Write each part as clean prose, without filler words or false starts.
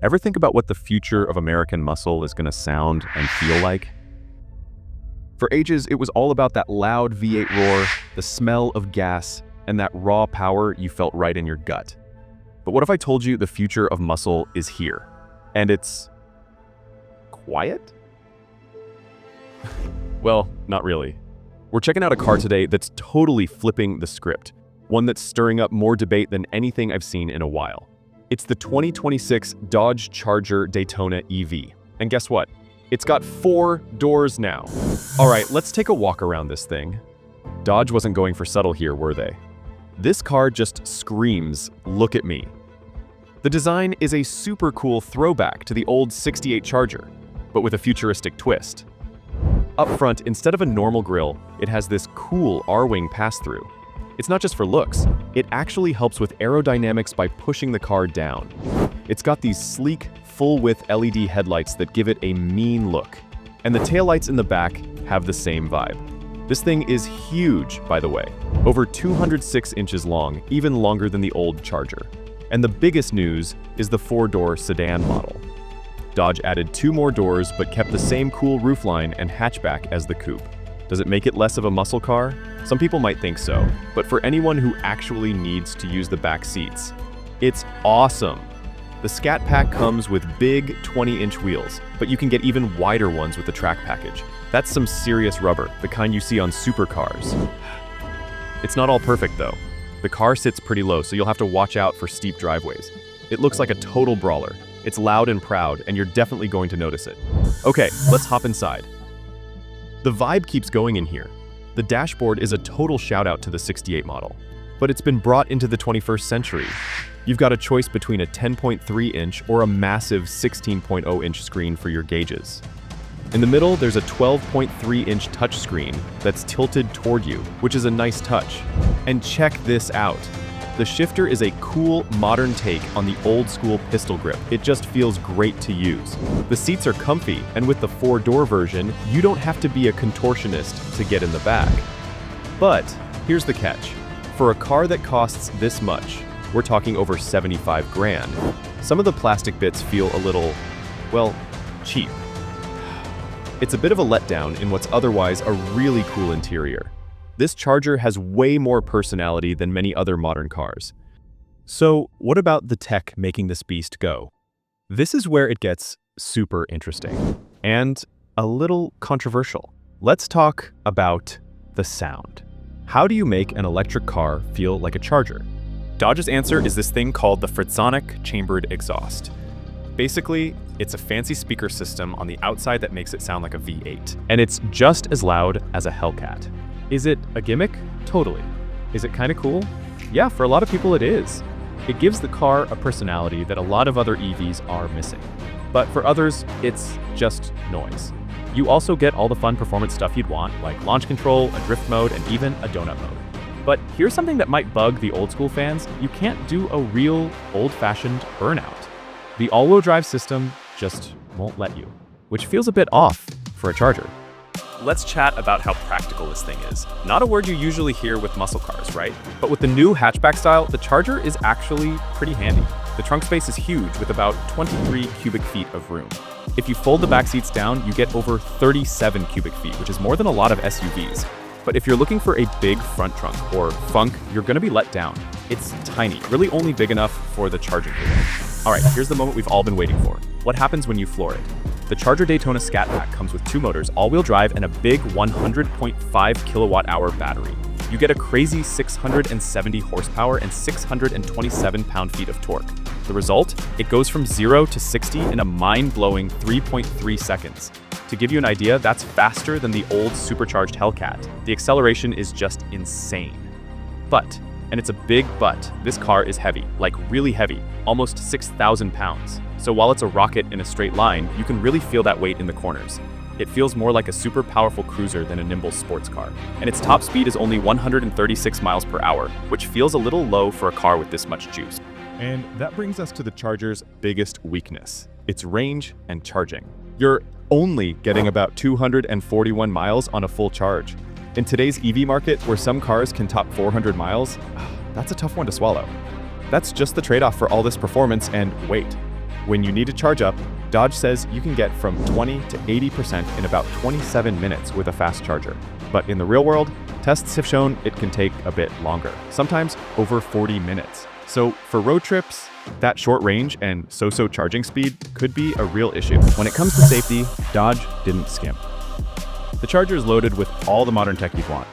Ever think about what the future of American muscle is going to sound and feel like? For ages, it was all about that loud V8 roar, the smell of gas, and that raw power you felt right in your gut. But what if I told you the future of muscle is here, and it's quiet? Well, not really. We're checking out a car today that's totally flipping the script, one that's stirring up more debate than anything I've seen in a while. It's the 2026 Dodge Charger Daytona EV. And guess what? It's got 4 doors now. All right, let's take a walk around this thing. Dodge wasn't going for subtle here, were they? This car just screams, "Look at me." The design is a super cool throwback to the old '68 Charger, but with a futuristic twist. Up front, instead of a normal grille, it has this cool R-wing pass-through. It's not just for looks, it actually helps with aerodynamics by pushing the car down. It's got these sleek, full-width LED headlights that give it a mean look. And the taillights in the back have the same vibe. This thing is huge, by the way. Over 206 inches long, even longer than the old Charger. And the biggest news is the 4-door sedan model. Dodge added 2 more doors but kept the same cool roofline and hatchback as the coupe. Does it make it less of a muscle car? Some people might think so, but for anyone who actually needs to use the back seats, it's awesome. The Scat Pack comes with big 20-inch wheels, but you can get even wider ones with the track package. That's some serious rubber, the kind you see on supercars. It's not all perfect though. The car sits pretty low, so you'll have to watch out for steep driveways. It looks like a total brawler. It's loud and proud, and you're definitely going to notice it. Okay, let's hop inside. The vibe keeps going in here. The dashboard is a total shout out to the '68 model, but it's been brought into the 21st century. You've got a choice between a 10.3-inch or a massive 16.0-inch screen for your gauges. In the middle, there's a 12.3-inch touchscreen that's tilted toward you, which is a nice touch. And check this out. The shifter is a cool, modern take on the old-school pistol grip. It just feels great to use. The seats are comfy, and with the 4-door version, you don't have to be a contortionist to get in the back. But here's the catch. For a car that costs this much, we're talking over 75 grand, some of the plastic bits feel a little, well, cheap. It's a bit of a letdown in what's otherwise a really cool interior. This Charger has way more personality than many other modern cars. So what about the tech making this beast go? This is where it gets super interesting and a little controversial. Let's talk about the sound. How do you make an electric car feel like a Charger? Dodge's answer is this thing called the Fratzonic Chambered Exhaust. Basically, it's a fancy speaker system on the outside that makes it sound like a V8. And it's just as loud as a Hellcat. Is it a gimmick? Totally. Is it kind of cool? Yeah, for a lot of people it is. It gives the car a personality that a lot of other EVs are missing. But for others, it's just noise. You also get all the fun performance stuff you'd want, like launch control, a drift mode, and even a donut mode. But here's something that might bug the old school fans. You can't do a real old-fashioned burnout. The all-wheel drive system just won't let you, which feels a bit off for a Charger. Let's chat about how practical this thing is. Not a word you usually hear with muscle cars, right? But with the new hatchback style, the Charger is actually pretty handy. The trunk space is huge with about 23 cubic feet of room. If you fold the back seats down, you get over 37 cubic feet, which is more than a lot of SUVs. But if you're looking for a big front trunk or funk, you're gonna be let down. It's tiny, really only big enough for the charging cable. All right, here's the moment we've all been waiting for. What happens when you floor it? The Charger Daytona Scat Pack comes with 2 motors, all-wheel drive, and a big 100.5 kilowatt-hour battery. You get a crazy 670 horsepower and 627 pound-feet of torque. The result? It goes from 0 to 60 in a mind-blowing 3.3 seconds. To give you an idea, that's faster than the old supercharged Hellcat. The acceleration is just insane. But, and it's a big but, this car is heavy, like really heavy, almost 6,000 pounds. So while it's a rocket in a straight line, you can really feel that weight in the corners. It feels more like a super powerful cruiser than a nimble sports car. And its top speed is only 136 miles per hour, which feels a little low for a car with this much juice. And that brings us to the Charger's biggest weakness, its range and charging. You're only getting about 241 miles on a full charge. In today's EV market, where some cars can top 400 miles, that's a tough one to swallow. That's just the trade-off for all this performance and weight. When you need to charge up, Dodge says you can get from 20 to 80% in about 27 minutes with a fast charger. But in the real world, tests have shown it can take a bit longer, sometimes over 40 minutes. So for road trips, that short range and so-so charging speed could be a real issue. When it comes to safety, Dodge didn't skimp. The Charger is loaded with all the modern tech you'd want.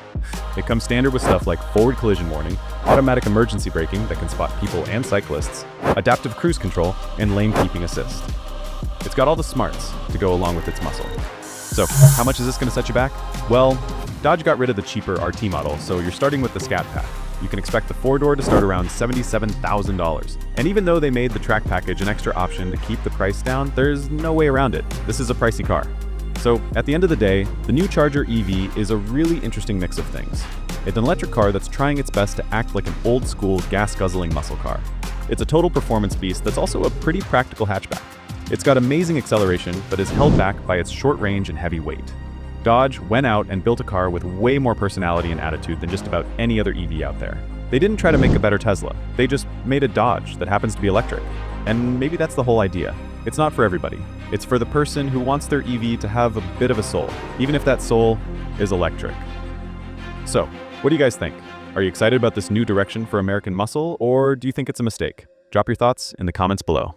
It comes standard with stuff like forward collision warning, automatic emergency braking that can spot people and cyclists, adaptive cruise control, and lane keeping assist. It's got all the smarts to go along with its muscle. So, how much is this going to set you back? Well, Dodge got rid of the cheaper RT model, so you're starting with the Scat Pack. You can expect the 4-door to start around $77,000. And even though they made the track package an extra option to keep the price down, there's no way around it. This is a pricey car. So, at the end of the day, the new Charger EV is a really interesting mix of things. It's an electric car that's trying its best to act like an old-school, gas-guzzling muscle car. It's a total performance beast that's also a pretty practical hatchback. It's got amazing acceleration, but is held back by its short range and heavy weight. Dodge went out and built a car with way more personality and attitude than just about any other EV out there. They didn't try to make a better Tesla. They just made a Dodge that happens to be electric. And maybe that's the whole idea. It's not for everybody. It's for the person who wants their EV to have a bit of a soul, even if that soul is electric. So, what do you guys think? Are you excited about this new direction for American muscle, or do you think it's a mistake? Drop your thoughts in the comments below.